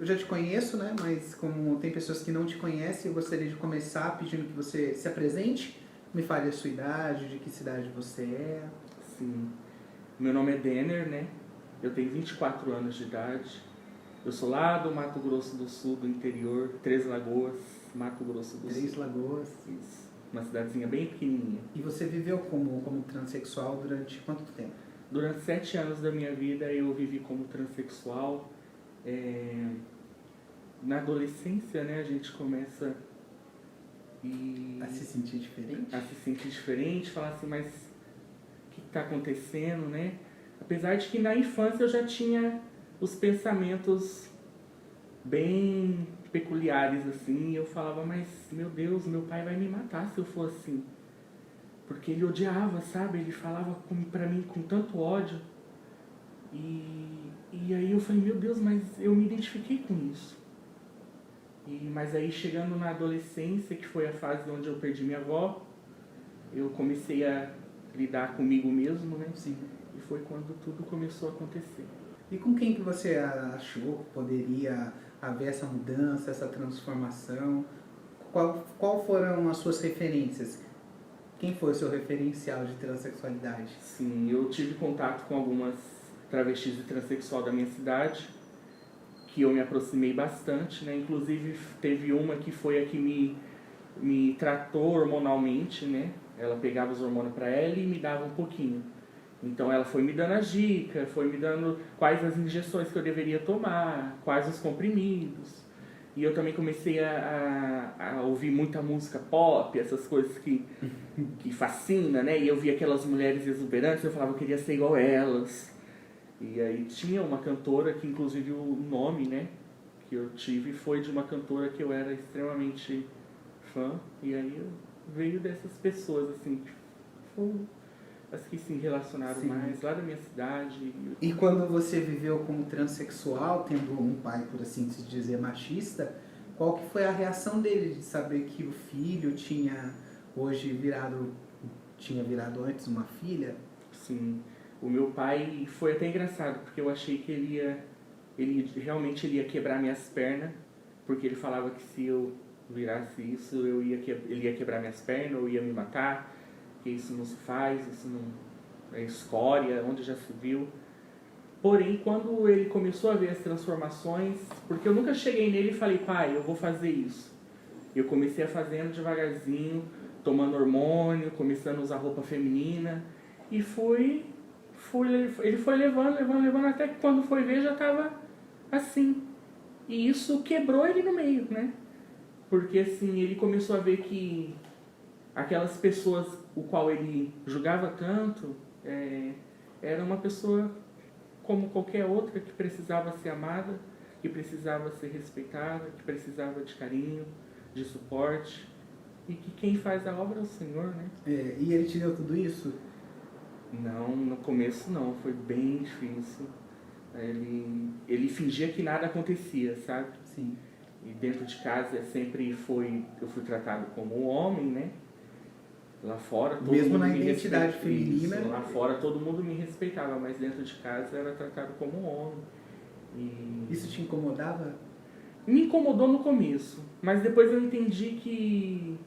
eu já te conheço, né? Mas como tem pessoas que não te conhecem, eu gostaria de começar pedindo que você se apresente, me fale a sua idade, de que cidade você é. Sim. Meu nome é Denner, né? Eu tenho 24 anos de idade. Eu sou lá do Mato Grosso do Sul, do interior, Três Lagoas, Mato Grosso do Três Sul. Lagoas. Isso. Uma cidadezinha bem pequenininha. E você viveu como transexual durante quanto tempo? Durante 7 anos da minha vida eu vivi como transexual. Na adolescência, né, a gente começa A se sentir diferente? a se sentir diferente, falar assim, mas o que está acontecendo, né? Apesar de que na infância eu já tinha os pensamentos bem peculiares, assim, eu falava, mas meu Deus, meu pai vai me matar se eu for assim. Porque ele odiava, sabe? Ele falava pra mim com tanto ódio. E aí eu falei, meu Deus, mas eu me identifiquei com isso. Mas aí chegando na adolescência, que foi a fase onde eu perdi minha avó, eu comecei a lidar comigo mesmo, né? Sim. E foi quando tudo começou a acontecer. E com quem que você achou que poderia haver essa mudança, essa transformação? Qual foram as suas referências? Quem foi o seu referencial de transexualidade? Sim, eu tive contato com algumas travestis e transexual da minha cidade, que eu me aproximei bastante, né? Inclusive teve uma que foi a que me tratou hormonalmente, né? Ela pegava os hormônios para ela e me dava um pouquinho. Então ela foi me dando as dicas, foi me dando quais as injeções que eu deveria tomar, quais os comprimidos. E eu também comecei a ouvir muita música pop, essas coisas que fascina, né? E eu via aquelas mulheres exuberantes, eu falava que eu queria ser igual a elas. E aí tinha uma cantora que, inclusive, o nome, né, que eu tive foi de uma cantora que eu era extremamente fã. E aí veio dessas pessoas, assim, que foram as que se relacionaram Sim. mais lá da minha cidade. E quando você viveu como transexual, tendo um pai, por assim se dizer, machista, qual que foi a reação dele de saber que o filho tinha virado antes uma filha? Sim. O meu pai foi até engraçado, porque eu achei que ele realmente ia quebrar minhas pernas, porque ele falava que se eu virasse isso, ele ia quebrar minhas pernas, ou ia me matar, que isso não se faz, isso não é escória, onde já se viu. Porém, quando ele começou a ver as transformações, porque eu nunca cheguei nele e falei, pai, eu vou fazer isso. Eu comecei a fazendo devagarzinho, tomando hormônio, começando a usar roupa feminina, e ele foi levando, até que quando foi ver já estava assim. E isso quebrou ele no meio, né? Porque assim, ele começou a ver que aquelas pessoas o qual ele julgava tanto, era uma pessoa como qualquer outra que precisava ser amada, que precisava ser respeitada, que precisava de carinho, de suporte, e que quem faz a obra é o Senhor, né? E ele te deu tudo isso? Não, no começo não, foi bem difícil. Ele fingia que nada acontecia, sabe? Sim. E dentro de casa eu fui tratado como um homem, né? Lá fora todo Mesmo mundo na me identidade respeitava. feminina. Isso, lá fora todo mundo me respeitava, mas dentro de casa era tratado como um homem. Isso te incomodava? Me incomodou no começo, mas depois eu entendi que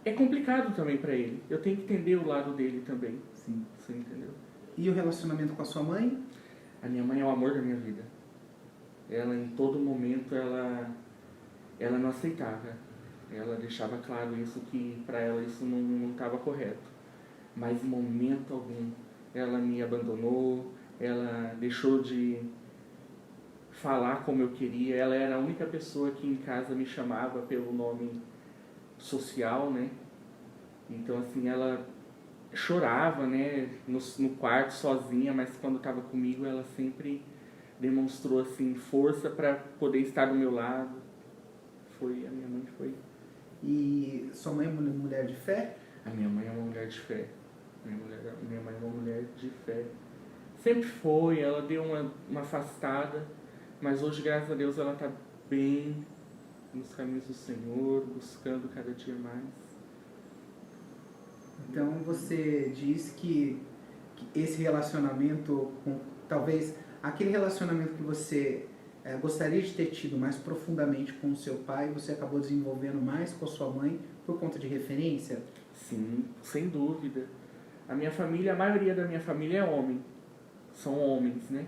é complicado também pra ele. Eu tenho que entender o lado dele também. Sim. Você entendeu? E o relacionamento com a sua mãe? A minha mãe é o amor da minha vida. Ela, em todo momento, ela não aceitava. Ela deixava claro isso, que pra ela isso não estava correto. Mas em momento algum ela me abandonou, ela deixou de falar como eu queria. Ela era a única pessoa que em casa me chamava pelo nome social, né? Então assim, ela chorava, né, no quarto sozinha, mas quando estava comigo ela sempre demonstrou assim força para poder estar do meu lado. A minha mãe foi. E sua mãe é uma mulher de fé? A minha mãe é uma mulher de fé. Minha mãe é uma mulher de fé. Sempre foi, ela deu uma afastada, mas hoje, graças a Deus, ela está bem nos caminhos do Senhor, buscando cada dia mais. Então você diz que esse relacionamento, talvez aquele relacionamento que você gostaria de ter tido mais profundamente com o seu pai, você acabou desenvolvendo mais com a sua mãe por conta de referência? Sim, sem dúvida. A minha família, a maioria da minha família é homem. São homens, né?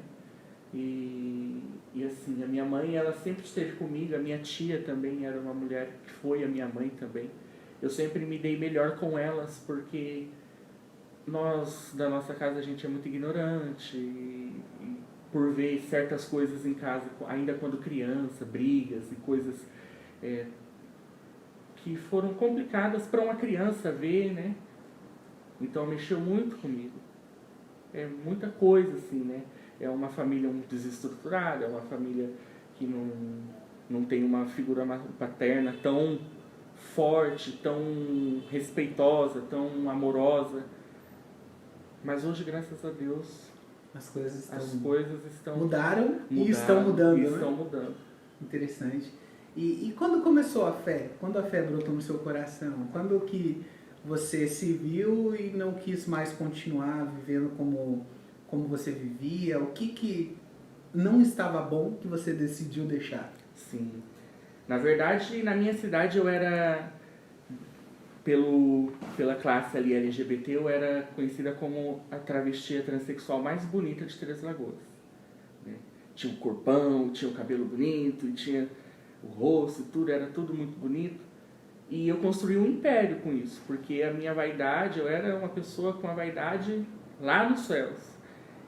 E assim, a minha mãe, ela sempre esteve comigo. A minha tia também era uma mulher que foi a minha mãe também. Eu sempre me dei melhor com elas, porque da nossa casa, a gente é muito ignorante. E por ver certas coisas em casa, ainda quando criança, brigas e coisas que foram complicadas para uma criança ver, né? Então mexeu muito comigo. É muita coisa, assim, né? É uma família muito desestruturada, é uma família que não tem uma figura paterna tão forte, tão respeitosa, tão amorosa. Mas hoje, graças a Deus, as coisas estão mudaram e estão mudando, e né? estão mudando. Interessante. E quando começou a fé? Quando a fé brotou no seu coração? Quando que você se viu e não quis mais continuar vivendo como você vivia? O que não estava bom que você decidiu deixar? Sim. Na verdade, na minha cidade eu era, pela classe ali LGBT, eu era conhecida como a travesti, a transexual mais bonita de Três Lagoas. Né? Tinha um corpão, tinha o cabelo bonito, e tinha o rosto, tudo, era tudo muito bonito. E eu construí um império com isso, porque a minha vaidade, eu era uma pessoa com a vaidade lá nos céus.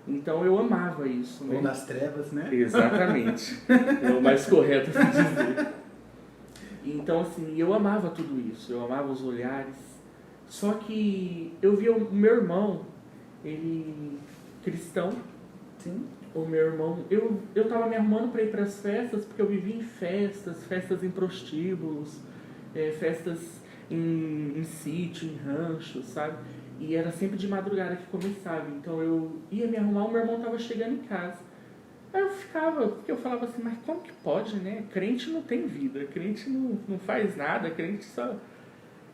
Então eu amava isso. Ou nas trevas, né? Exatamente. É o mais correto a se dizer. Então, assim, eu amava tudo isso. Eu amava os olhares. Só que eu via o meu irmão, ele cristão. Sim. O meu irmão, eu tava me arrumando para ir para as festas, porque eu vivia em festas em prostíbulos, festas em sítio, em rancho, sabe? E era sempre de madrugada que começava. Então eu ia me arrumar, o meu irmão tava chegando em casa. Aí eu ficava, porque eu falava assim, mas como que pode, né? Crente não tem vida, crente não faz nada, crente só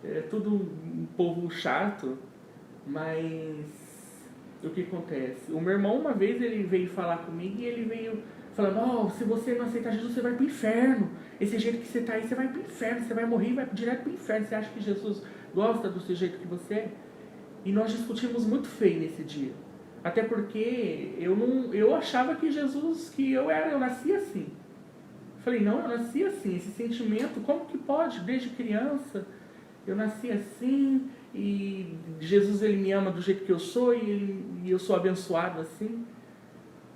é tudo um povo chato. Mas o que acontece? O meu irmão, uma vez, ele veio falar comigo e ele veio falando, ó, se você não aceitar Jesus, você vai pro inferno. Esse jeito que você tá aí, você vai pro inferno, você vai morrer e vai direto pro inferno. Você acha que Jesus gosta do seu jeito que você é? E nós discutimos muito feio nesse dia. Até porque eu achava que Jesus, que eu nasci assim. Falei, não, eu nasci assim, esse sentimento, como que pode? Desde criança, eu nasci assim, e Jesus, ele me ama do jeito que eu sou, e eu sou abençoado assim.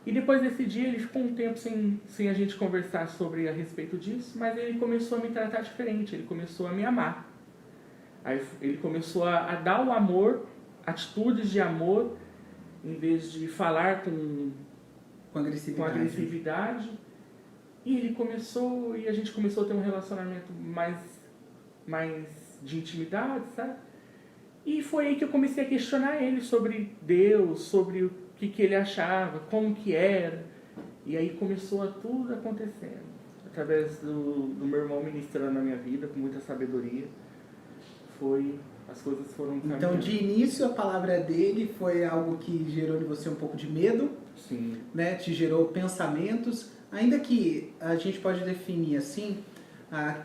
E depois desse dia, ele ficou um tempo sem a gente conversar a respeito disso, mas ele começou a me tratar diferente, ele começou a me amar. Aí ele começou a dar o amor, atitudes de amor, em vez de falar com agressividade. E a gente começou a ter um relacionamento mais de intimidade, sabe? E foi aí que eu comecei a questionar ele sobre Deus, sobre o que ele achava, como que era. E aí começou tudo acontecendo, através do meu irmão ministrando na minha vida, com muita sabedoria. As coisas foram caminhando. Então, de início, a palavra dele foi algo que gerou em você um pouco de medo. Sim. Né? Te gerou pensamentos. Ainda que a gente pode definir assim,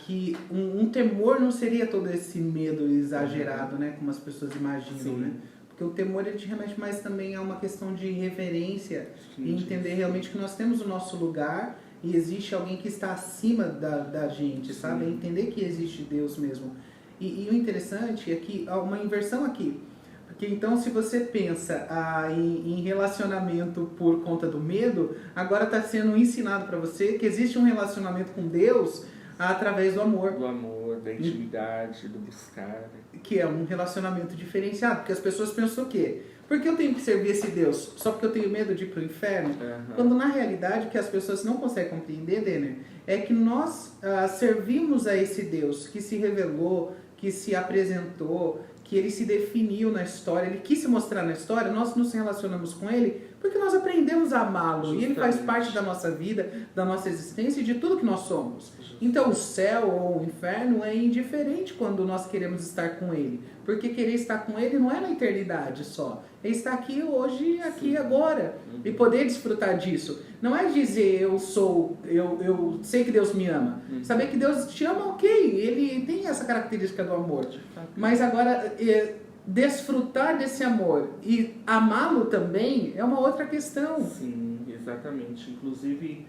que um temor não seria todo esse medo exagerado, né? Como as pessoas imaginam, Sim. né? Porque o temor, ele te remete mais também a uma questão de reverência. Sim, e entender realmente que nós temos o nosso lugar e existe alguém que está acima da gente, sabe? É entender que existe Deus mesmo. E o interessante é que há uma inversão aqui. Porque então, se você pensa em relacionamento por conta do medo, agora está sendo ensinado para você que existe um relacionamento com Deus através do amor. Do amor, da intimidade, do buscar. Que é um relacionamento diferenciado. Porque as pessoas pensam o quê? Por que eu tenho que servir esse Deus? Só porque eu tenho medo de ir para o inferno? Uhum. Quando na realidade o que as pessoas não conseguem compreender, Denner, é que nós servimos a esse Deus que se revelou, que se apresentou, que ele se definiu na história, ele quis se mostrar na história, nós nos relacionamos com ele porque nós aprendemos a amá-lo. E ele faz parte da nossa vida, da nossa existência e de tudo que nós somos. Então o céu ou o inferno é indiferente quando nós queremos estar com ele. Porque querer estar com ele não é na eternidade só. É estar aqui hoje, aqui agora. E poder desfrutar disso. Não é dizer eu sei que Deus me ama. Saber que Deus te ama, ok, ele tem essa característica do amor. Mas agora, desfrutar desse amor e amá-lo também é uma outra questão. Sim, exatamente. Inclusive,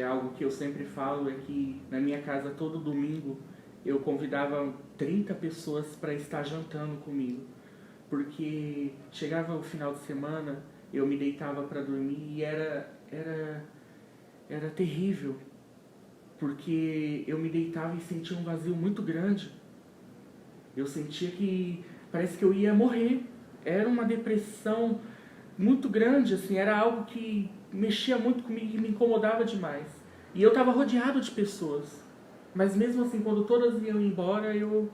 algo que eu sempre falo é que na minha casa todo domingo eu convidava 30 pessoas para estar jantando comigo. Porque chegava o final de semana, eu me deitava para dormir e era terrível. Porque eu me deitava e sentia um vazio muito grande. Eu sentia que parece que eu ia morrer. Era uma depressão muito grande, assim, era algo que mexia muito comigo e me incomodava demais. E eu estava rodeado de pessoas. Mas mesmo assim, quando todas iam embora, eu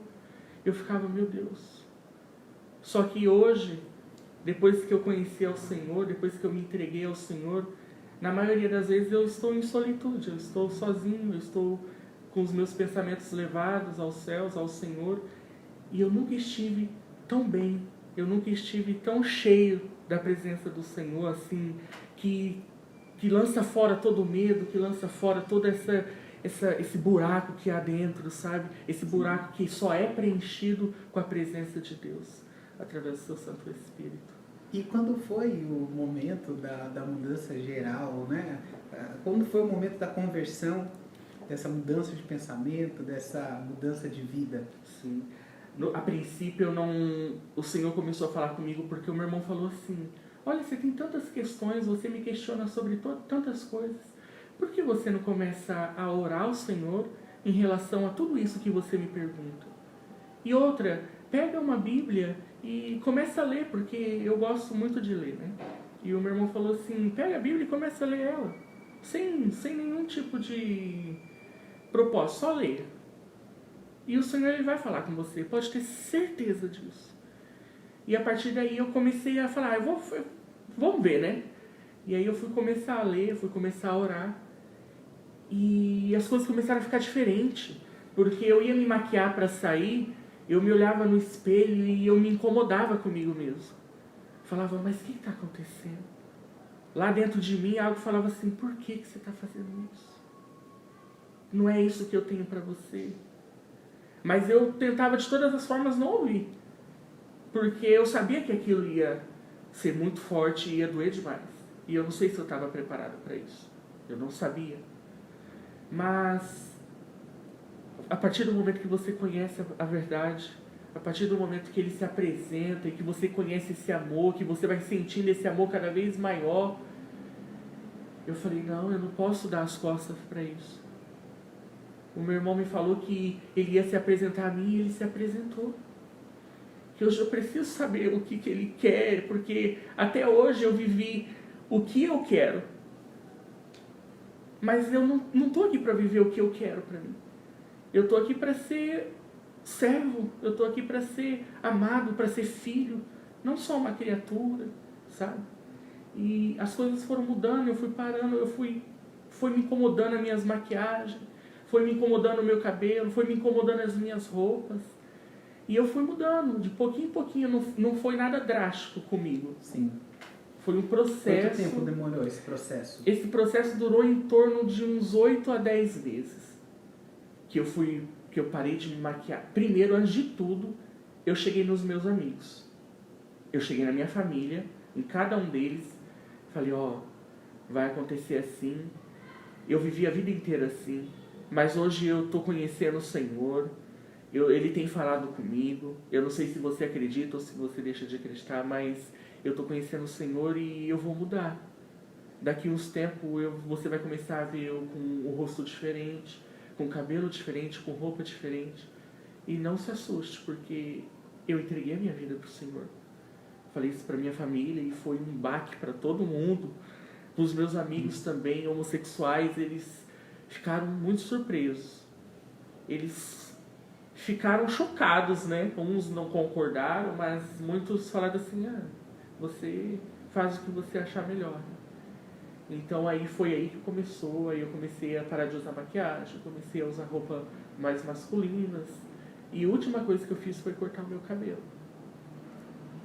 ficava, meu Deus. Só que hoje, depois que eu conheci ao Senhor, depois que eu me entreguei ao Senhor, na maioria das vezes eu estou em solitude, eu estou sozinho, eu estou com os meus pensamentos levados aos céus, ao Senhor. E eu nunca estive tão bem, eu nunca estive tão cheio da presença do Senhor, assim, que lança fora todo o medo, que lança fora todo esse buraco que há dentro, sabe? Esse buraco que só é preenchido com a presença de Deus, através do seu Santo Espírito. E quando foi o momento da mudança geral, né? Quando foi o momento da conversão, dessa mudança de pensamento, dessa mudança de vida? Sim. A princípio, o Senhor começou a falar comigo porque o meu irmão falou assim: olha, você tem tantas questões, você me questiona sobre tantas coisas. Por que você não começa a orar ao Senhor em relação a tudo isso que você me pergunta? E outra, pega uma Bíblia e começa a ler, porque eu gosto muito de ler, né? E o meu irmão falou assim: pega a Bíblia e começa a ler ela. Sem nenhum tipo de propósito, só leia. E o Senhor, ele vai falar com você, pode ter certeza disso. E a partir daí eu comecei a falar, vamos ver, né? E aí eu fui começar a ler, fui começar a orar. E as coisas começaram a ficar diferentes. Porque eu ia me maquiar para sair, eu me olhava no espelho e eu me incomodava comigo mesmo. Falava, mas o que está acontecendo? Lá dentro de mim algo falava assim, por que você está fazendo isso? Não é isso que eu tenho para você. Mas eu tentava de todas as formas não ouvir. Porque eu sabia que aquilo ia ser muito forte e ia doer demais. E eu não sei se eu estava preparado para isso. Eu não sabia. Mas, a partir do momento que você conhece a verdade, a partir do momento que ele se apresenta e que você conhece esse amor, que você vai sentindo esse amor cada vez maior, eu falei, não, eu não posso dar as costas para isso. O meu irmão me falou que ele ia se apresentar a mim e ele se apresentou. Que hoje eu preciso saber o que ele quer, porque até hoje eu vivi o que eu quero. Mas eu não estou aqui para viver o que eu quero para mim. Eu estou aqui para ser servo, eu estou aqui para ser amado, para ser filho, não só uma criatura, sabe? E as coisas foram mudando, eu fui parando, foi me incomodando as minhas maquiagens, foi me incomodando o meu cabelo, foi me incomodando as minhas roupas. E eu fui mudando, de pouquinho em pouquinho, não foi nada drástico comigo. Sim. Foi um processo... Quanto tempo demorou esse processo? Esse processo durou em torno de uns 8 a 10 vezes. Que eu parei de me maquiar. Primeiro, antes de tudo, eu cheguei nos meus amigos. Eu cheguei na minha família, em cada um deles, falei, vai acontecer assim. Eu vivi a vida inteira assim, mas hoje eu estou conhecendo o Senhor. Ele tem falado comigo. Eu não sei se você acredita ou se você deixa de acreditar, mas eu estou conhecendo o Senhor e eu vou mudar. Daqui uns tempos você vai começar a ver eu com o rosto diferente, com cabelo diferente, com roupa diferente. E não se assuste, porque eu entreguei a minha vida para o Senhor. Falei isso para minha família e foi um baque para todo mundo. Para os meus amigos também, homossexuais, eles ficaram muito surpresos. Eles ficaram chocados, né? Uns não concordaram, mas muitos falaram assim, você faz o que você achar melhor. Então foi aí que começou, aí eu comecei a parar de usar maquiagem, comecei a usar roupa mais masculinas. E a última coisa que eu fiz foi cortar o meu cabelo.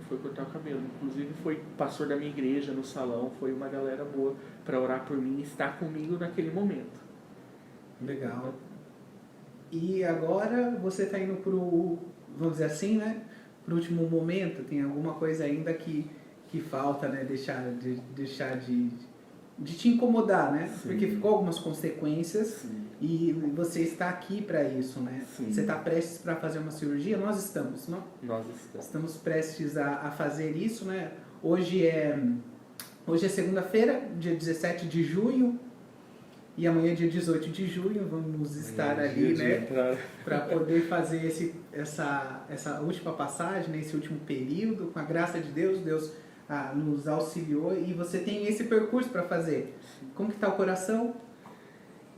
foi cortar o cabelo. Inclusive foi pastor da minha igreja no salão, foi uma galera boa para orar por mim e estar comigo naquele momento. Legal. E agora você está indo pro, vamos dizer assim, né? Pro último momento, tem alguma coisa ainda que falta, né? Deixar de te incomodar, né? Sim. Porque ficou algumas consequências. Sim. E você está aqui para isso, né? Sim. Você está prestes para fazer uma cirurgia? Nós estamos, não? Nós estamos. Estamos prestes a fazer isso, né? Hoje é segunda-feira, dia 17 de junho, e amanhã, dia 18 de junho, vamos estar ali, né? Para poder fazer essa última passagem, né? Esse último período, com a graça de Deus. Deus nos auxiliou e você tem esse percurso para fazer. Como que está o coração?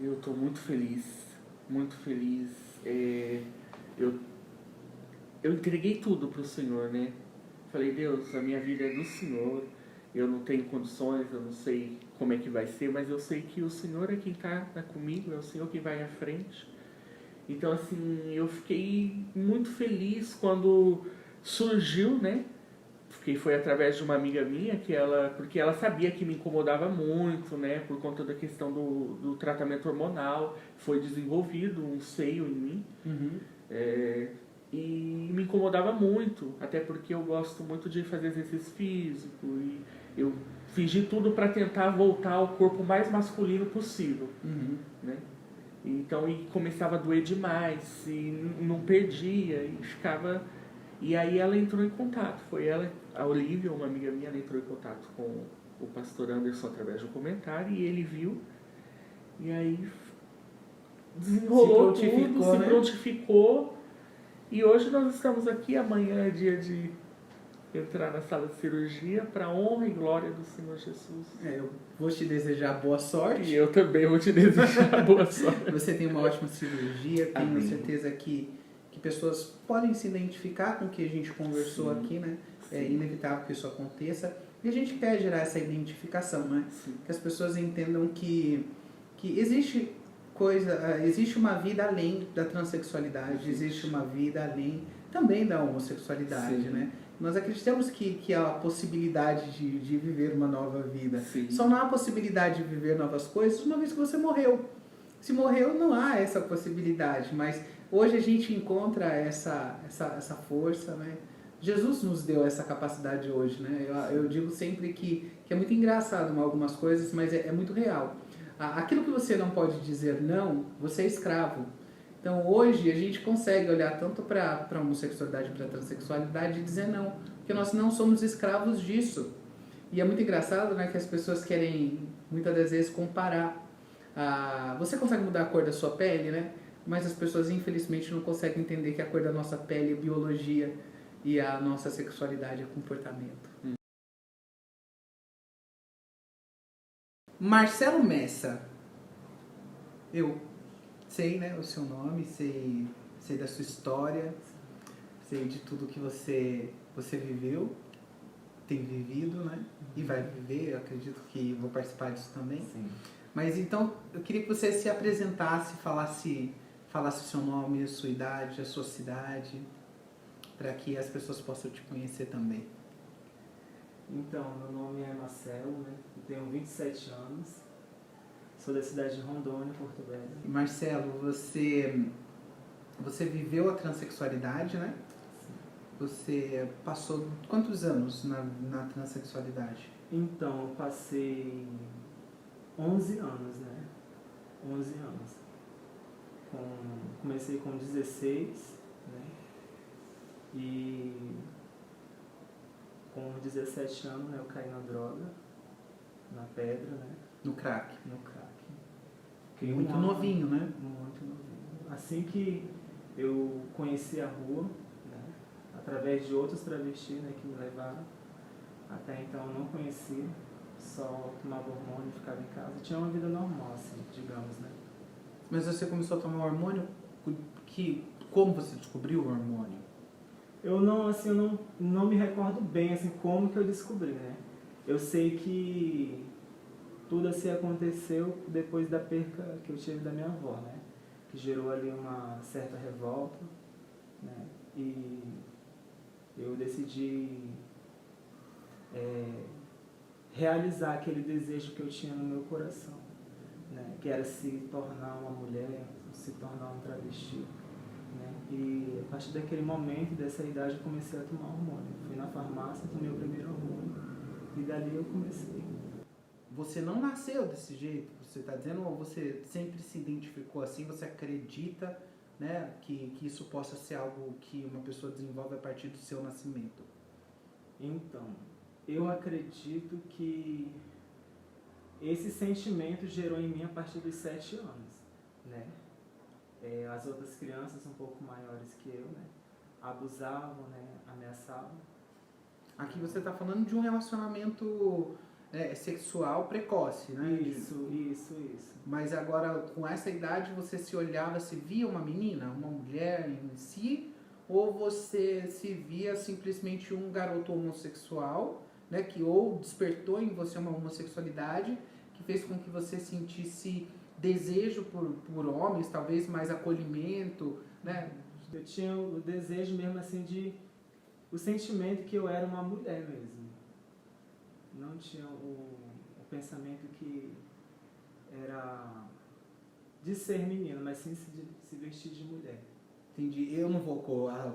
Eu estou muito feliz, muito feliz. Eu entreguei tudo para o Senhor, né? Falei, Deus, a minha vida é do Senhor, eu não tenho condições, eu não sei como é que vai ser, mas eu sei que o Senhor é quem está comigo, é o Senhor que vai à frente. Então, assim, eu fiquei muito feliz quando surgiu, né? Porque foi através de uma amiga minha porque ela sabia que me incomodava muito, né? Por conta da questão do tratamento hormonal, foi desenvolvido um seio em mim. Uhum. E me incomodava muito, até porque eu gosto muito de fazer exercício físico e eu fiz de tudo para tentar voltar ao corpo mais masculino possível, Uhum. né? Então, começava a doer demais e não perdia e ficava... E aí ela entrou em contato, foi ela, a Olivia, uma amiga minha, ela entrou em contato com o pastor Anderson através de um comentário e ele viu e aí desenrolou se prontificou. E hoje nós estamos aqui, amanhã é dia de entrar na sala de cirurgia para honra e glória do Senhor Jesus. Eu vou te desejar boa sorte. E eu também vou te desejar boa sorte. Você tem uma ótima cirurgia, tenho Amém. certeza que pessoas podem se identificar com o que a gente conversou. Sim. Aqui, né? Sim. É inevitável que isso aconteça. E a gente quer gerar essa identificação, né? Sim. Que as pessoas entendam que existe uma vida além da transexualidade, existe uma vida além também da homossexualidade. Sim. Né? Nós acreditamos que há a possibilidade de viver uma nova vida. Sim. Só não há possibilidade de viver novas coisas uma vez que você morreu. Se morreu, não há essa possibilidade, mas hoje a gente encontra essa força, né? Jesus nos deu essa capacidade hoje, né? Eu digo sempre que é muito engraçado em algumas coisas, mas é muito real. Aquilo que você não pode dizer não, você é escravo. Então hoje a gente consegue olhar tanto para a homossexualidade, para a transexualidade e dizer não, porque nós não somos escravos disso. E é muito engraçado, né, que as pessoas querem muitas das vezes comparar. Você consegue mudar a cor da sua pele, né? Mas as pessoas infelizmente não conseguem entender que a cor da nossa pele é biologia e a nossa sexualidade é comportamento. Marcelo Messa. Eu sei, né, o seu nome, sei da sua história, sei de tudo que você viveu, tem vivido, né? E vai viver, eu acredito que vou participar disso também. Sim. Mas então, eu queria que você se apresentasse, falasse o seu nome, a sua idade, a sua cidade, para que as pessoas possam te conhecer também. Então, meu nome é Marcelo, né? Eu tenho 27 anos, sou da cidade de Rondônia, Porto Velho. Marcelo, você viveu a transexualidade, né? Sim. Você passou quantos anos na transexualidade? Então, eu passei 11 anos, né? 11 anos. Comecei com 16, né? E com 17 anos, né, eu caí na droga, na pedra, né? No crack. No crack. Muito novinho, né? Muito novinho. Assim que eu conheci a rua, né, através de outros travestis, né, que me levaram, até então eu não conhecia, só tomava hormônio, ficava em casa, tinha uma vida normal, assim, digamos, né? Mas você começou a tomar hormônio, como você descobriu o hormônio? Eu não me recordo bem, assim, como que eu descobri, né? Eu sei que tudo assim aconteceu depois da perca que eu tive da minha avó, né? Que gerou ali uma certa revolta, né? E eu decidi realizar aquele desejo que eu tinha no meu coração, né? Que era se tornar uma mulher, se tornar um travesti. Né? E a partir daquele momento, dessa idade, eu comecei a tomar hormônio. Fui na farmácia, tomei o primeiro hormônio e dali eu comecei. Você não nasceu desse jeito, você está dizendo, ou você sempre se identificou assim, você acredita, né, que isso possa ser algo que uma pessoa desenvolve a partir do seu nascimento? Então, eu acredito que esse sentimento gerou em mim a partir dos 7 anos, né? As outras crianças um pouco maiores que eu, né, abusavam, né, ameaçavam. Aqui você está falando de um relacionamento sexual precoce, né? Isso. Mas agora, com essa idade, você se olhava, se via uma menina, uma mulher em si, ou você se via simplesmente um garoto homossexual, né, que ou despertou em você uma homossexualidade, que fez com que você sentisse desejo por homens, talvez mais acolhimento, né? Eu tinha o desejo mesmo assim o sentimento que eu era uma mulher mesmo. Não tinha o pensamento que era de ser menino, mas sim se vestir de mulher. Entendi. Eu não vou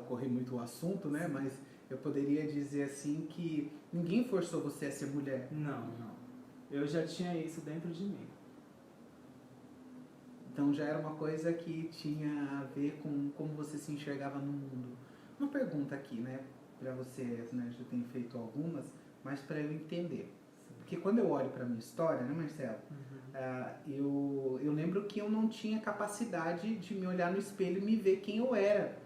correr muito o assunto, né? Mas eu poderia dizer assim que ninguém forçou você a ser mulher. Não. Eu já tinha isso dentro de mim. Então já era uma coisa que tinha a ver com como você se enxergava no mundo. Uma pergunta aqui, né? Para você, né? Já tenho feito algumas, mas para eu entender. Porque quando eu olho para minha história, né, Marcelo? Eu lembro que eu não tinha capacidade de me olhar no espelho e me ver quem eu era.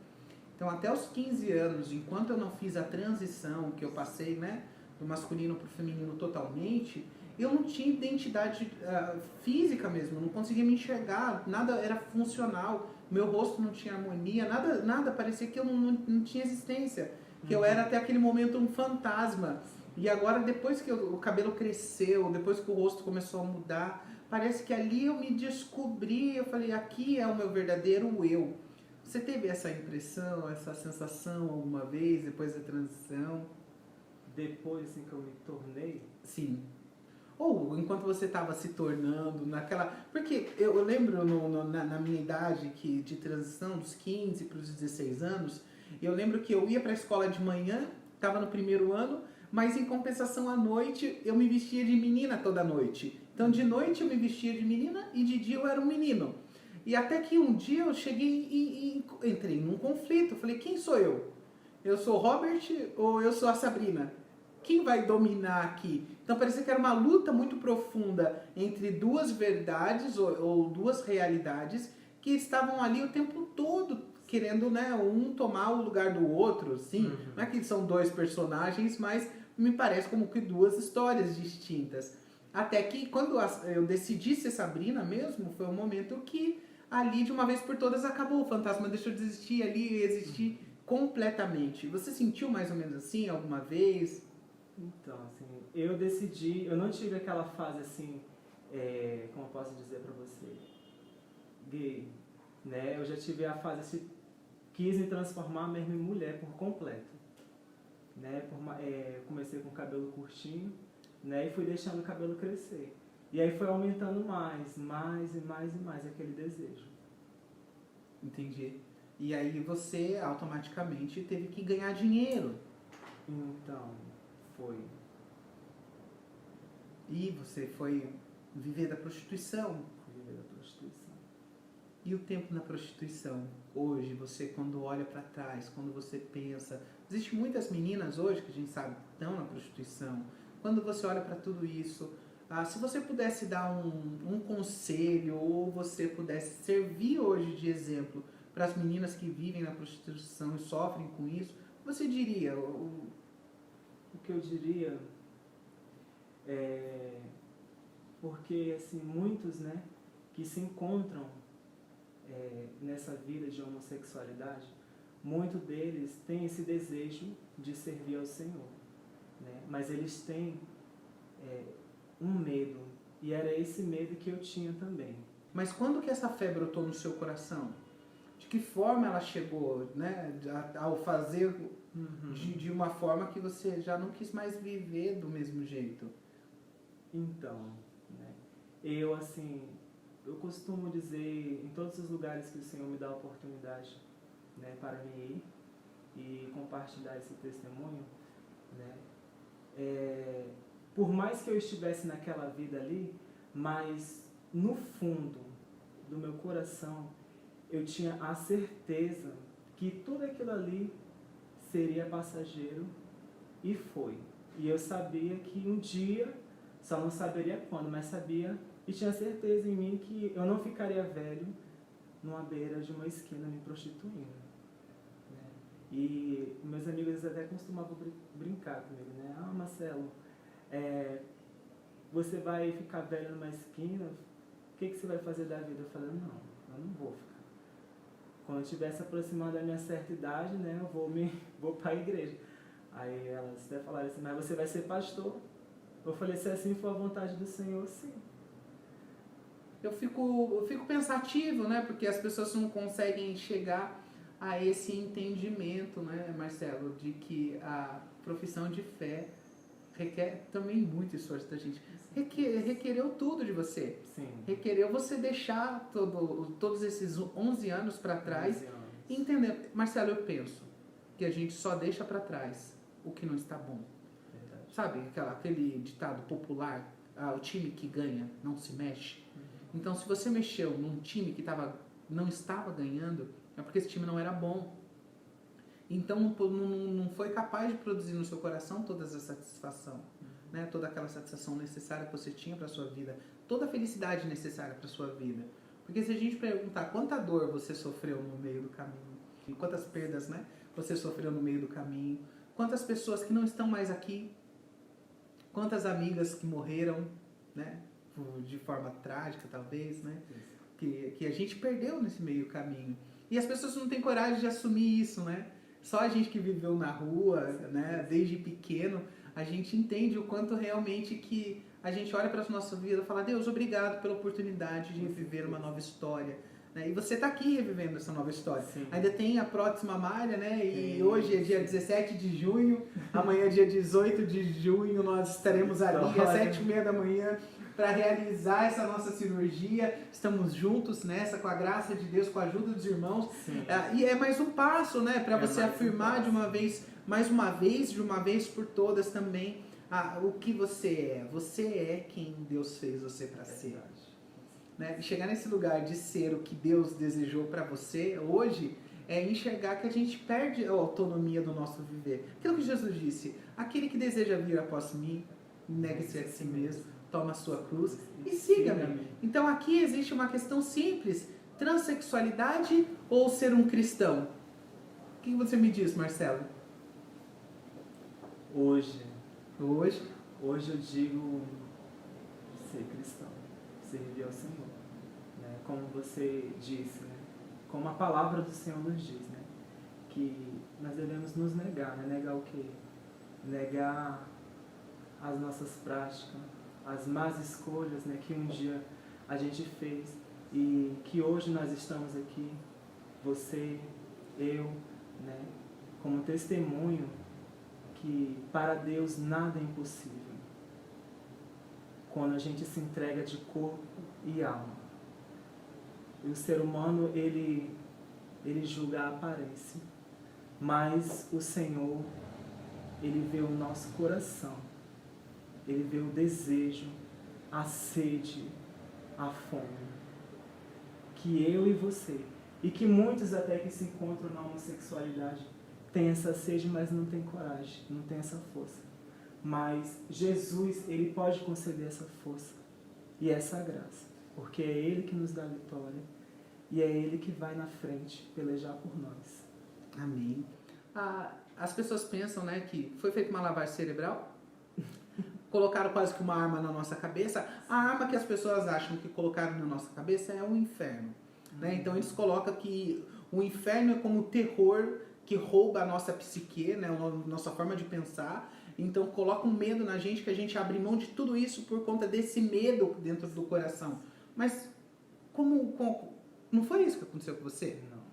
Então, até os 15 anos, enquanto eu não fiz a transição, que eu passei, né, do masculino para o feminino totalmente, eu não tinha identidade física mesmo, não conseguia me enxergar, nada era funcional, meu rosto não tinha harmonia, nada parecia que eu não tinha existência, que eu era até aquele momento um fantasma. E agora, depois que o cabelo cresceu, depois que o rosto começou a mudar, parece que ali eu me descobri, eu falei, aqui é o meu verdadeiro eu. Você teve essa impressão, essa sensação alguma vez, depois da transição? Depois assim que eu me tornei? Sim. Ou enquanto você estava se tornando naquela... Porque eu lembro na minha idade de transição, dos 15 para os 16 anos, eu lembro que eu ia para a escola de manhã, estava no primeiro ano, mas em compensação à noite eu me vestia de menina toda noite. Então de noite eu me vestia de menina e de dia eu era um menino. E até que um dia eu cheguei e entrei num conflito. Eu falei, quem sou eu? Eu sou o Robert ou eu sou a Sabrina? Quem vai dominar aqui? Então parecia que era uma luta muito profunda entre duas verdades ou duas realidades que estavam ali o tempo todo querendo, né, um tomar o lugar do outro, sim. Não é que são dois personagens, mas me parece como que duas histórias distintas. Até que quando eu decidi ser Sabrina mesmo, foi um momento que ali de uma vez por todas acabou, o fantasma deixou de existir ali, existir completamente. Você sentiu mais ou menos assim alguma vez? Então, assim, eu decidi, eu não tive aquela fase assim, como eu posso dizer pra você, gay, né? Eu já tive a fase assim, quis me transformar mesmo em mulher por completo, né? Comecei com o cabelo curtinho, né? E fui deixando o cabelo crescer. E aí foi aumentando mais aquele desejo. Entendi. E aí você automaticamente teve que ganhar dinheiro. Então, foi. E você foi viver da prostituição. Fui viver da prostituição. E o tempo na prostituição? Hoje, você quando olha para trás, quando você pensa... Existem muitas meninas hoje que a gente sabe estão na prostituição. Quando você olha para tudo isso, se você pudesse dar um conselho ou você pudesse servir hoje de exemplo para as meninas que vivem na prostituição e sofrem com isso, você diria... O que eu diria porque assim, muitos, né, que se encontram nessa vida de homossexualidade, muitos deles têm esse desejo de servir ao Senhor, né? Mas eles têm um medo, e era esse medo que eu tinha também. Mas quando que essa fé brotou no seu coração? de que forma ela chegou, né? Ao fazer de uma forma que você já não quis mais viver do mesmo jeito. Então, né, eu costumo dizer em todos os lugares que o Senhor me dá a oportunidade, né, para me ir e compartilhar esse testemunho, né, por mais que eu estivesse naquela vida ali, mas no fundo do meu coração eu tinha a certeza que tudo aquilo ali seria passageiro, e foi. E eu sabia que um dia, só não saberia quando, mas sabia e tinha certeza em mim que eu não ficaria velho numa beira de uma esquina me prostituindo. Né? E meus amigos até costumavam brincar comigo, né? Ah, Marcelo, você vai ficar velho numa esquina, o que você vai fazer da vida? Eu falei, não, eu não vou ficar. Quando eu estiver se aproximando da minha certa idade, né, eu vou para a igreja. Aí elas até falaram assim, mas você vai ser pastor? Eu falei, se assim for a vontade do Senhor, sim. Eu fico pensativo, né? Porque as pessoas não conseguem chegar a esse entendimento, né, Marcelo, de que a profissão de fé requer também muito esforço da gente. Requereu tudo de você. Sim. Requereu você deixar todos esses 11 anos para trás. 11 anos. E entender, Marcelo, eu penso que a gente só deixa para trás o que não está bom. Verdade. Sabe aquele ditado popular, o time que ganha não se mexe? Então, se você mexeu num time que não estava ganhando, é porque esse time não era bom. Então, não foi capaz de produzir no seu coração toda essa satisfação, né? Toda aquela satisfação necessária que você tinha para a sua vida, toda a felicidade necessária para a sua vida. Porque se a gente perguntar quanta dor você sofreu no meio do caminho, e quantas perdas, né, você sofreu no meio do caminho, quantas pessoas que não estão mais aqui, quantas amigas que morreram, né, de forma trágica talvez, né, que a gente perdeu nesse meio caminho. E as pessoas não têm coragem de assumir isso, né? Só a gente que viveu na rua, né, desde pequeno, a gente entende o quanto realmente que a gente olha para a nossa vida e fala, Deus, obrigado pela oportunidade de viver uma nova história. Né? E você está aqui revivendo essa nova história. Sim. Ainda tem a próxima malha, né? E hoje é dia 17 de junho, amanhã é dia 18 de junho, nós estaremos ali às 7h30 da manhã para realizar essa nossa cirurgia. Estamos juntos nessa, com a graça de Deus, com a ajuda dos irmãos. E é mais um passo, né, para você afirmar de uma vez, mais uma vez, de uma vez por todas também, o que você é. Você é quem Deus fez você para ser. Né? E chegar nesse lugar de ser o que Deus desejou para você hoje é enxergar que a gente perde a autonomia do nosso viver. Aquilo que Jesus disse, aquele que deseja vir após mim, negue-se a si mesmo, toma a sua cruz e siga-me. Então aqui existe uma questão simples, transexualidade ou ser um cristão? O que você me diz, Marcelo? Hoje eu digo ser cristão, servir ao Senhor, né? Como você disse, né? Como a palavra do Senhor nos diz, né? Que nós devemos nos negar, né? Negar o quê? Negar as nossas práticas, as más escolhas, né? Que um dia a gente fez e que hoje nós estamos aqui, você, eu, né? Como testemunho que para Deus nada é impossível quando a gente se entrega de corpo e alma. E o ser humano, ele julga a aparência, mas o Senhor, ele vê o nosso coração, ele vê o desejo, a sede, a fome, que eu e você, e que muitos até que se encontram na homossexualidade tem essa sede, mas não tem coragem, não tem essa força. Mas Jesus, ele pode conceder essa força e essa graça, porque é Ele que nos dá a vitória e é Ele que vai na frente pelejar por nós. Amém. As pessoas pensam, né, que foi feita uma lavagem cerebral, colocaram quase que uma arma na nossa cabeça. A arma que as pessoas acham que colocaram na nossa cabeça é o inferno. Né? Então eles colocam que o inferno é como o terror que rouba a nossa psique, né, a nossa forma de pensar. Então coloca um medo na gente, que a gente abre mão de tudo isso por conta desse medo dentro do coração. Mas não foi isso que aconteceu com você? Não.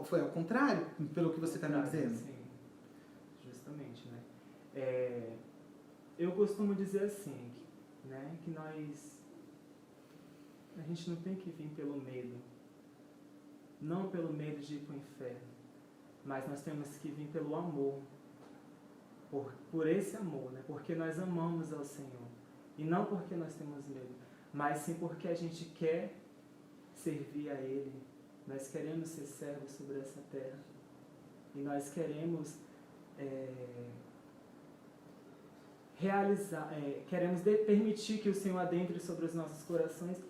Foi ao contrário, pelo que você está me dizendo? Sim, justamente, né? Eu costumo dizer assim, né, que a gente não tem que vir pelo medo, não pelo medo de ir para o inferno, mas nós temos que vir pelo amor, por esse amor, né? Porque nós amamos ao Senhor, e não porque nós temos medo, mas sim porque a gente quer servir a Ele, nós queremos ser servos sobre essa terra, e nós queremos queremos permitir que o Senhor adentre sobre os nossos corações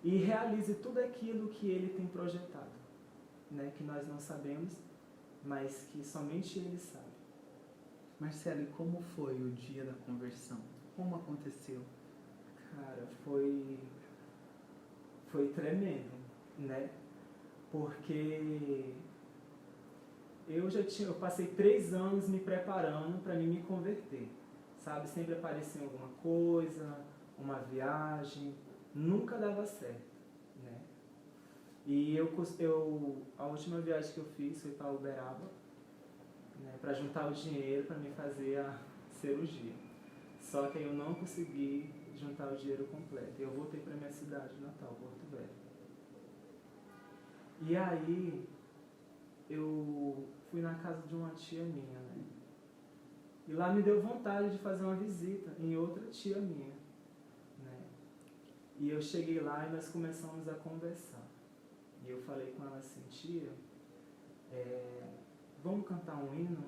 e realize tudo aquilo que Ele tem projetado, né? Que nós não sabemos, mas que somente Ele sabe. Marcelo, e como foi o dia da conversão? Como aconteceu? Cara, foi tremendo, né? Porque eu passei 3 anos me preparando para me converter, sabe? Sempre aparecia alguma coisa, uma viagem, nunca dava certo, né? E a última viagem que eu fiz foi para Uberaba, né, para juntar o dinheiro para me fazer a cirurgia. Só que eu não consegui juntar o dinheiro completo. Eu voltei para minha cidade natal, Porto Velho. E aí eu fui na casa de uma tia minha, né? E lá me deu vontade de fazer uma visita em outra tia minha, né? E eu cheguei lá e nós começamos a conversar. E eu falei com ela assim, tia, vamos cantar um hino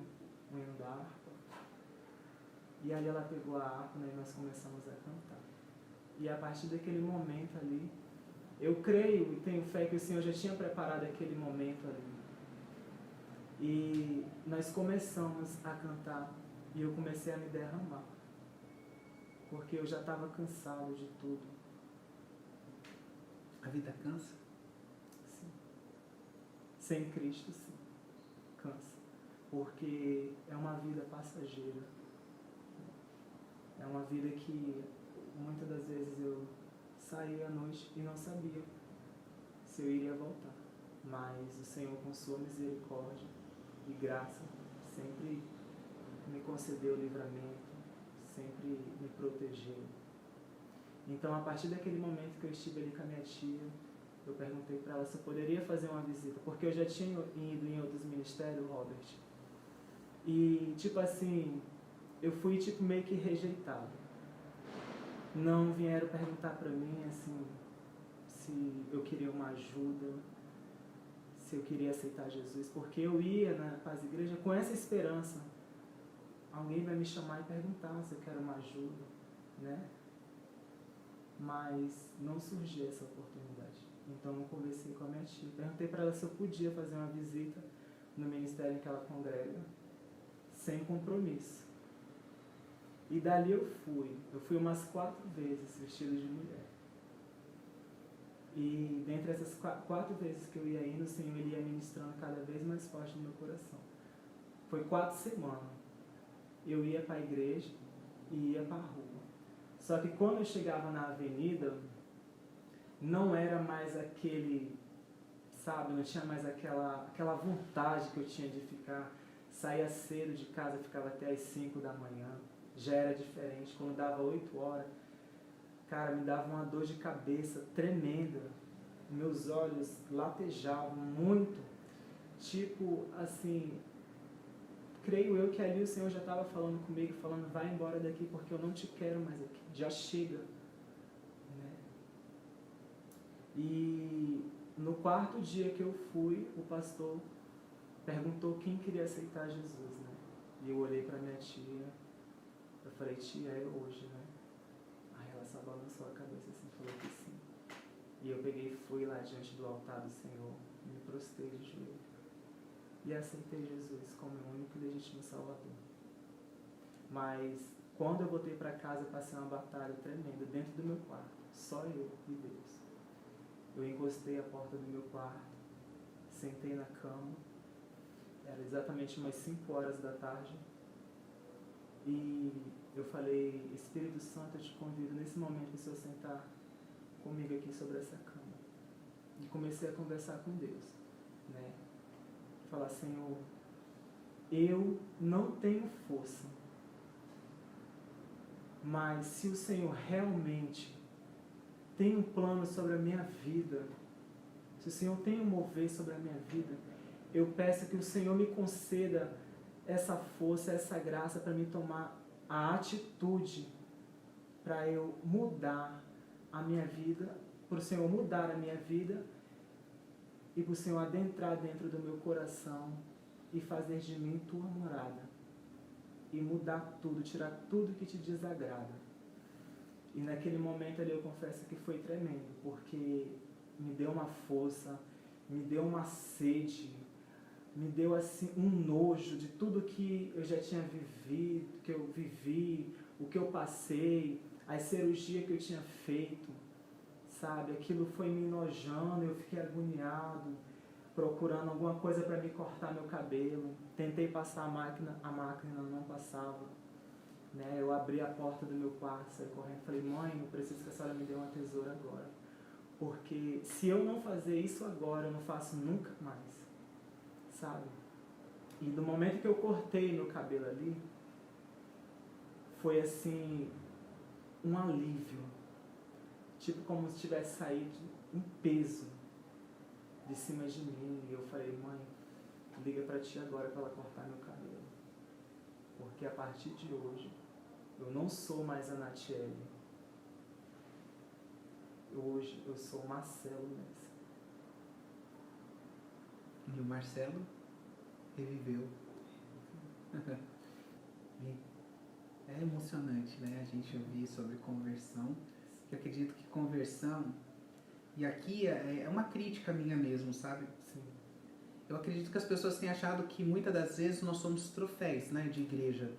da harpa? E ali ela pegou a harpa, né, e nós começamos a cantar. E a partir daquele momento ali, eu creio e tenho fé que o Senhor já tinha preparado aquele momento ali. E nós começamos a cantar e eu comecei a me derramar. Porque eu já estava cansado de tudo. A vida cansa? Sim. Sem Cristo, sim. Cansa. Porque é uma vida passageira. É uma vida que muitas das vezes eu saía à noite e não sabia se eu iria voltar. Mas o Senhor, com sua misericórdia e graça, sempre me concedeu livramento, sempre me protegeu. Então, a partir daquele momento que eu estive ali com a minha tia, eu perguntei para ela se eu poderia fazer uma visita, porque eu já tinha ido em outros ministérios, Robert. E, tipo assim, eu fui tipo meio que rejeitado. Não vieram perguntar para mim, assim, se eu queria uma ajuda, se eu queria aceitar Jesus, porque eu ia na Paz Igreja com essa esperança. Alguém vai me chamar e perguntar se eu quero uma ajuda, né? Mas não surgiu essa oportunidade. Então eu conversei com a minha tia, perguntei para ela se eu podia fazer uma visita no ministério em que ela congrega, sem compromisso. E dali eu fui umas 4 vezes vestido de mulher. E dentre essas 4 vezes que eu ia indo, o Senhor ia ministrando cada vez mais forte no meu coração. Foi 4 semanas. Eu ia para a igreja e ia para a rua. Só que quando eu chegava na avenida, não era mais aquele, sabe, não tinha mais aquela vontade que eu tinha de ficar, saía cedo de casa, ficava até as 5 da manhã, já era diferente. Quando dava 8 horas, cara, me dava uma dor de cabeça tremenda, meus olhos latejavam muito, tipo assim, creio eu que ali o Senhor já estava falando comigo, falando, vai embora daqui porque eu não te quero mais aqui, já chega, né? E no 4º dia que eu fui, o pastor perguntou quem queria aceitar Jesus, né? E eu olhei para minha tia, eu falei, tia, é hoje, né? Aí ela só balançou a cabeça assim, falou que sim. E eu peguei e fui lá diante do altar do Senhor, me prostrei de joelho e aceitei Jesus como o único e legítimo Salvador. Mas quando eu voltei para casa, passei uma batalha tremenda dentro do meu quarto, só eu e Deus. Eu encostei a porta do meu quarto, sentei na cama, era exatamente umas 5 horas da tarde, e eu falei, Espírito Santo, eu te convido nesse momento para o Senhor sentar comigo aqui sobre essa cama. E comecei a conversar com Deus, né? falar, Senhor, eu não tenho força, mas se o Senhor realmente tem um plano sobre a minha vida, se o Senhor tem um mover sobre a minha vida, eu peço que o Senhor me conceda essa força, essa graça para me tomar a atitude para eu mudar a minha vida, para o Senhor mudar a minha vida e para o Senhor adentrar dentro do meu coração e fazer de mim tua morada e mudar tudo, tirar tudo que te desagrada. E naquele momento ali eu confesso que foi tremendo, porque me deu uma força, me deu uma sede, me deu assim um nojo de tudo que eu já tinha vivido, que eu vivi, o que eu passei, as cirurgias que eu tinha feito, sabe? Aquilo foi me enojando, eu fiquei agoniado, procurando alguma coisa para me cortar meu cabelo. Tentei passar a máquina não passava. Né? Eu abri a porta do meu quarto, saí correndo, falei, mãe, eu preciso que a senhora me dê uma tesoura agora. Porque se eu não fazer isso agora, eu não faço nunca mais. Sabe? E do momento que eu cortei meu cabelo ali, foi assim, um alívio. Tipo como se tivesse saído um peso de cima de mim. E eu falei, mãe, liga pra tia agora pra ela cortar meu cabelo. Porque a partir de hoje, eu não sou mais a Natiele. Hoje eu sou o Marcelo Nessa. E o Marcelo reviveu. É emocionante, né? A gente ouvir sobre conversão. Eu acredito que conversão, e aqui é uma crítica minha mesmo, sabe? Sim. Eu acredito que as pessoas têm achado que muitas das vezes nós somos troféus, né, de igreja,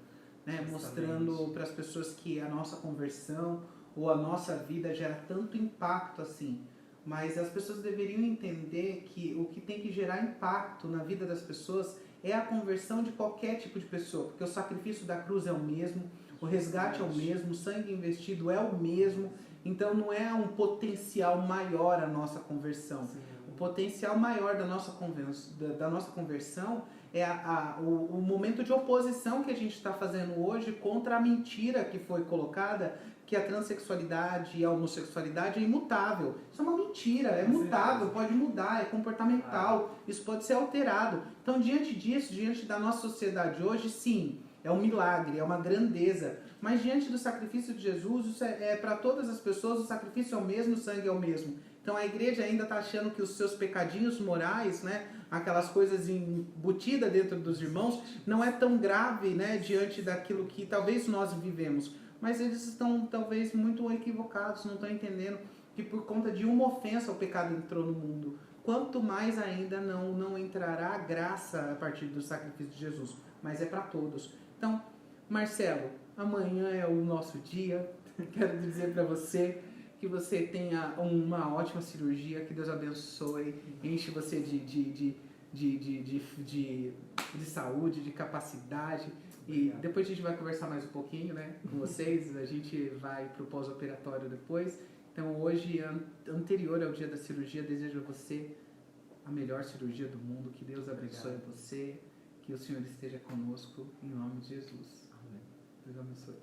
né? Mostrando para as pessoas que a nossa conversão ou a nossa vida gera tanto impacto assim. Mas as pessoas deveriam entender que o que tem que gerar impacto na vida das pessoas é a conversão de qualquer tipo de pessoa, porque o sacrifício da cruz é o mesmo, o resgate é o mesmo, o sangue investido é o mesmo, então não é um potencial maior a nossa conversão. Sim. O potencial maior da nossa conversão é o momento de oposição que a gente está fazendo hoje contra a mentira que foi colocada, que a transexualidade e a homossexualidade é imutável. Isso é uma mentira, é mutável, pode mudar, é comportamental, isso pode ser alterado. Então, diante disso, diante da nossa sociedade hoje, sim, é um milagre, é uma grandeza. Mas diante do sacrifício de Jesus, isso é para todas as pessoas, o sacrifício é o mesmo, o sangue é o mesmo. Então a igreja ainda está achando que os seus pecadinhos morais, né, aquelas coisas embutidas dentro dos irmãos, não é tão grave, né, diante daquilo que talvez nós vivemos. Mas eles estão talvez muito equivocados, não estão entendendo que por conta de uma ofensa o pecado entrou no mundo. Quanto mais ainda não entrará a graça a partir do sacrifício de Jesus. Mas é para todos. Então, Marcelo, amanhã é o nosso dia. Quero dizer para você que você tenha uma ótima cirurgia, que Deus abençoe, enche você de saúde, de capacidade. E depois a gente vai conversar mais um pouquinho, né, com vocês. A gente vai para o pós-operatório depois. Então hoje, anterior ao dia da cirurgia, desejo a você a melhor cirurgia do mundo. Que Deus abençoe você, que o Senhor esteja conosco, em nome de Jesus. Amém. Deus abençoe.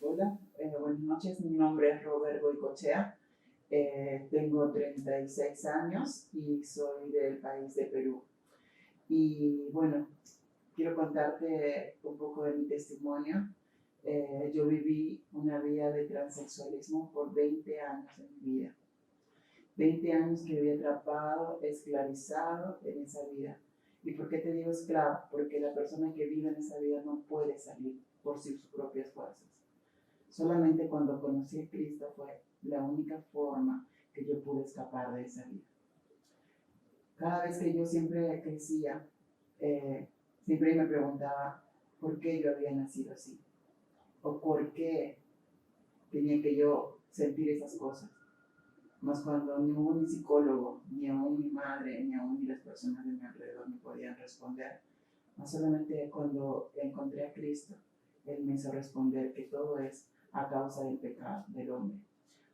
Hola, buenas noches. Mi nombre es Robert Goicochea. Tengo 36 años y soy del país de Perú. Y bueno, quiero contarte un poco de mi testimonio. Yo viví una vida de transexualismo por 20 años en mi vida. 20 años que viví atrapado, esclavizado en esa vida. ¿Y por qué te digo esclavo? Porque la persona que vive en esa vida no puede salir por sus propias fuerzas. Solamente cuando conocí a Cristo fue la única forma que yo pude escapar de esa vida. Cada vez que yo siempre crecía, siempre me preguntaba por qué yo había nacido así, o por qué tenía que yo sentir esas cosas. Mas cuando ni un psicólogo, ni aún mi madre, ni aún las personas de mi alrededor me podían responder, más solamente cuando encontré a Cristo, Él me hizo responder que todo es a causa del pecado del hombre,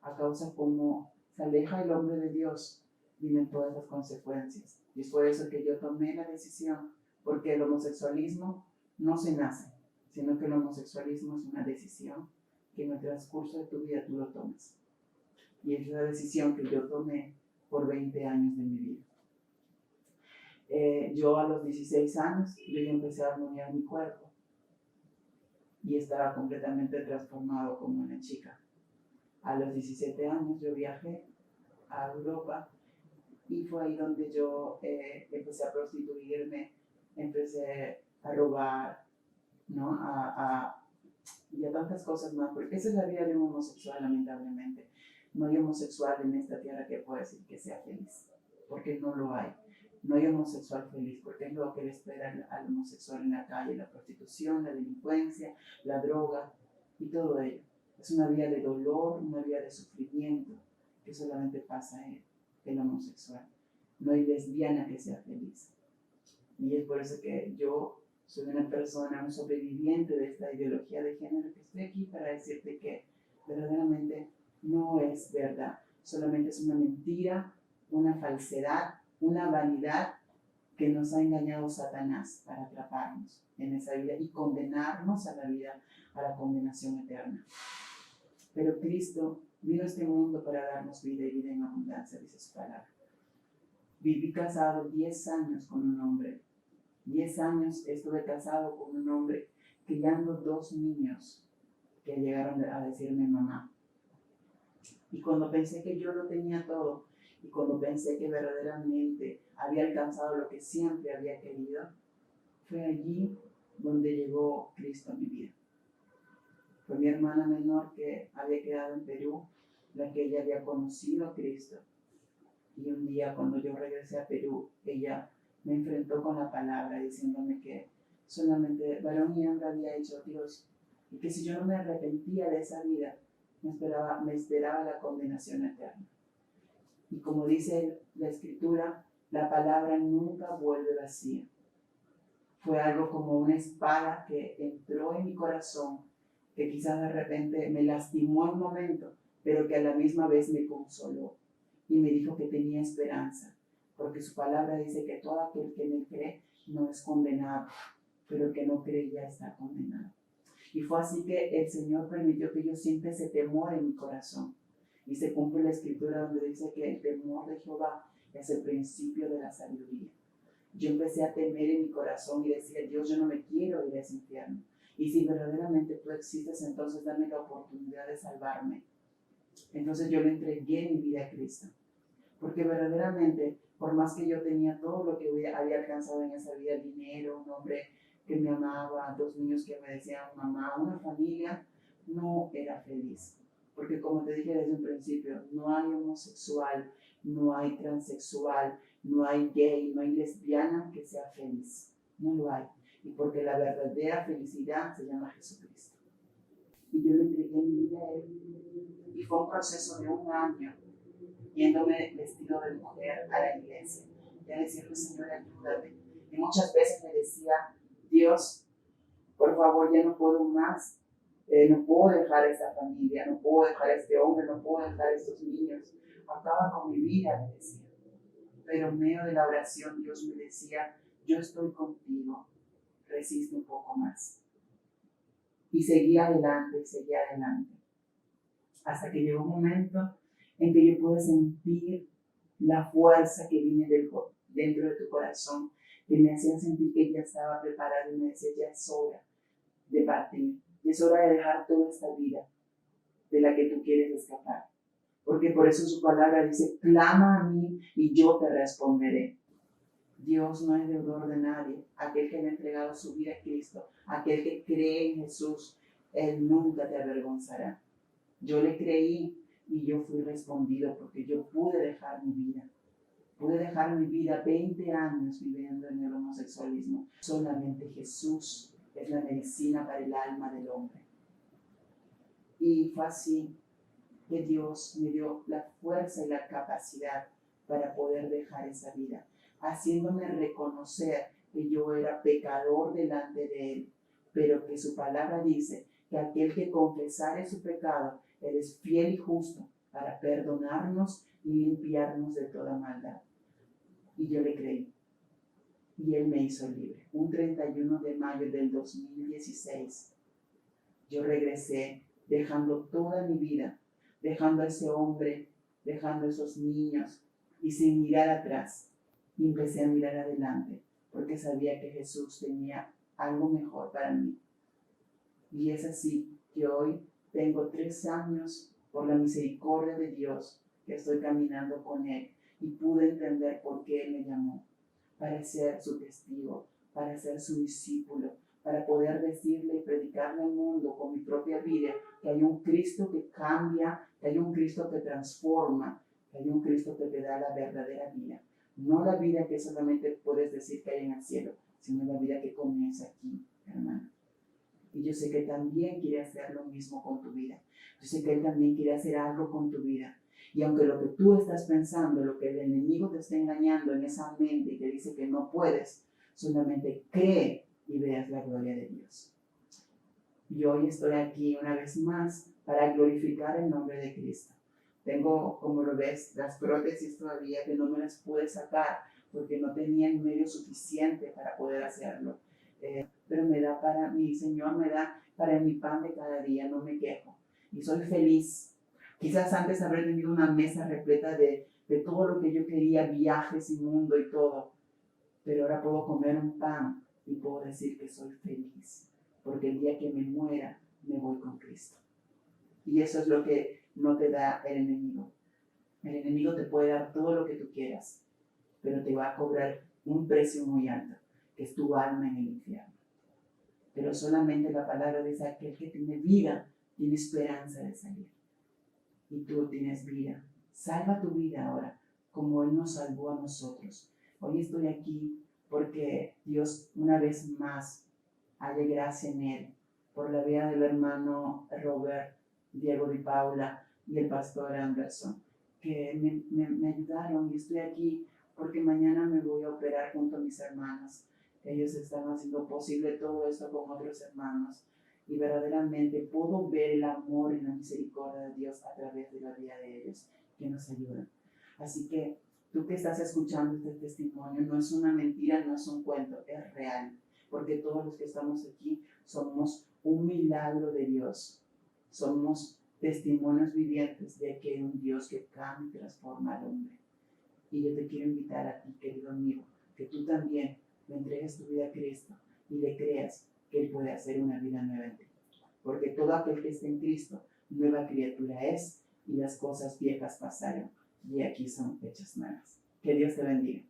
a causa como se aleja el hombre de Dios, vienen todas las consecuencias. Y es por eso que yo tomé la decisión, porque el homosexualismo no se nace, sino que el homosexualismo es una decisión que en el transcurso de tu vida tú lo tomas. Y es la decisión que yo tomé por 20 años de mi vida. Yo a los 16 años, yo ya empecé a hormonear mi cuerpo y estaba completamente transformado como una chica. A los 17 años yo viajé a Europa y fue ahí donde yo empecé a prostituirme, empecé a robar, ¿no? Y a tantas cosas más, porque esa es la vida de un homosexual, lamentablemente. No hay homosexual en esta tierra que pueda decir que sea feliz, porque no lo hay. No hay homosexual feliz, porque es lo que le espera al homosexual en la calle, la prostitución, la delincuencia, la droga y todo ello. Es una vida de dolor, una vida de sufrimiento, que solamente pasa en el homosexual. No hay lesbiana que sea feliz. Y es por eso que yo soy una persona, un sobreviviente de esta ideología de género, que estoy aquí para decirte que verdaderamente no es verdad. Solamente es una mentira, una falsedad, una vanidad que nos ha engañado Satanás para atraparnos en esa vida y condenarnos a la vida, a la condenación eterna. Pero Cristo vino a este mundo para darnos vida y vida en abundancia, dice su palabra. Viví casado 10 años con un hombre. 10 años estuve casado con un hombre criando 2 niños que llegaron a decirme mamá. Y cuando pensé que yo lo tenía todo, y cuando pensé que verdaderamente había alcanzado lo que siempre había querido, fue allí donde llegó Cristo a mi vida. Fue mi hermana menor que había quedado en Perú, la que ella había conocido a Cristo. Y un día cuando yo regresé a Perú, ella me enfrentó con la palabra diciéndome que solamente varón y hembra había hecho Dios y que si yo no me arrepentía de esa vida, me esperaba la condenación eterna. Y como dice la Escritura, la palabra nunca vuelve vacía. Fue algo como una espada que entró en mi corazón, que quizás de repente me lastimó un momento, pero que a la misma vez me consoló y me dijo que tenía esperanza, porque su palabra dice que todo aquel que en él cree no es condenado, pero el que no cree ya está condenado. Y fue así que el Señor permitió que yo siempre ese temor en mi corazón. Y se cumple la Escritura donde dice que el temor de Jehová es el principio de la sabiduría. Yo empecé a temer en mi corazón y decía, Dios, yo no me quiero ir a ese infierno. Y si verdaderamente tú existes, entonces dame la oportunidad de salvarme. Entonces yo le entregué mi vida a Cristo. Porque verdaderamente, por más que yo tenía todo lo que había alcanzado en esa vida, dinero, un hombre que me amaba, 2 niños que me decían mamá, una familia, no era feliz. Porque como te dije desde un principio, no hay homosexual, no hay transexual, no hay gay, no hay lesbiana que sea feliz. No lo hay. Y porque la verdadera felicidad se llama Jesucristo. Y yo le entregué mi vida a Él. Y fue un proceso de 1 año, yéndome vestido de mujer a la iglesia. Y a decirle, Señor, ayúdame. Y muchas veces me decía, Dios, por favor, ya no puedo más. No puedo dejar a esta familia, no puedo dejar a este hombre, no puedo dejar a estos niños. Acaba con mi vida, me decía. Pero en medio de la oración Dios me decía, yo estoy contigo, resiste un poco más. Y seguía adelante, hasta que llegó un momento en que yo pude sentir la fuerza que viene dentro de tu corazón, que me hacía sentir que ya estaba preparado y me decía, ya es hora de partir, es hora de dejar toda esta vida de la que tú quieres escapar. Porque por eso su palabra dice, clama a mí y yo te responderé. Dios no es deudor de nadie. Aquel que le ha entregado su vida a Cristo, aquel que cree en Jesús, Él nunca te avergonzará. Yo le creí y yo fui respondido porque yo pude dejar mi vida. Pude dejar mi vida 20 años viviendo en el homosexualismo. Solamente Jesús es la medicina para el alma del hombre. Y fue así que Dios me dio la fuerza y la capacidad para poder dejar esa vida, haciéndome reconocer que yo era pecador delante de Él, pero que su palabra dice que aquel que confesare su pecado, Él es fiel y justo para perdonarnos y limpiarnos de toda maldad. Y yo le creí. Y Él me hizo libre. Un 31 de mayo del 2016, yo regresé dejando toda mi vida, dejando a ese hombre, dejando a esos niños y sin mirar atrás. Y empecé a mirar adelante porque sabía que Jesús tenía algo mejor para mí. Y es así que hoy tengo 3 años por la misericordia de Dios que estoy caminando con Él y pude entender por qué Él me llamó, para ser su testigo, para ser su discípulo, para poder decirle y predicarle al mundo con mi propia vida que hay un Cristo que cambia, que hay un Cristo que transforma, que hay un Cristo que te da la verdadera vida. No la vida que solamente puedes decir que hay en el cielo, sino la vida que comienza aquí, hermano. Y yo sé que también quiere hacer lo mismo con tu vida. Yo sé que Él también quiere hacer algo con tu vida. Y aunque lo que tú estás pensando, lo que el enemigo te está engañando en esa mente y te dice que no puedes, solamente cree y veas la gloria de Dios. Y hoy estoy aquí una vez más para glorificar el nombre de Cristo. Tengo, como lo ves, las prótesis todavía que no me las pude sacar porque no tenía el medio suficiente para poder hacerlo. Pero me da para mi Señor, me da para mi pan de cada día, no me quejo. Y soy feliz. Quizás antes habré tenido una mesa repleta de todo lo que yo quería, viajes y mundo y todo. Pero ahora puedo comer un pan y puedo decir que soy feliz. Porque el día que me muera, me voy con Cristo. Y eso es lo que no te da el enemigo. El enemigo te puede dar todo lo que tú quieras, pero te va a cobrar un precio muy alto, que es tu alma en el infierno. Pero solamente la palabra dice: aquel que tiene vida tiene esperanza de salir. Y tú tienes vida. Salva tu vida ahora, como Él nos salvó a nosotros. Hoy estoy aquí porque Dios una vez más halle gracia en Él, por la vida del hermano Robert, Diego y Paula y el pastor Anderson, que me ayudaron, y estoy aquí porque mañana me voy a operar junto a mis hermanos. Ellos están haciendo posible todo esto con otros hermanos y verdaderamente puedo ver el amor y la misericordia de Dios a través de la vida de ellos que nos ayudan. Así que tú que estás escuchando este testimonio, no es una mentira, no es un cuento, es real, porque todos los que estamos aquí somos un milagro de Dios. Somos testimonios vivientes de que hay un Dios que cambia y transforma al hombre. Y yo te quiero invitar a ti, querido amigo, que tú también le entregues tu vida a Cristo y le creas que Él puede hacer una vida nueva en ti. Porque todo aquel que esté en Cristo, nueva criatura es, y las cosas viejas pasaron, y aquí son hechas nuevas. Que Dios te bendiga.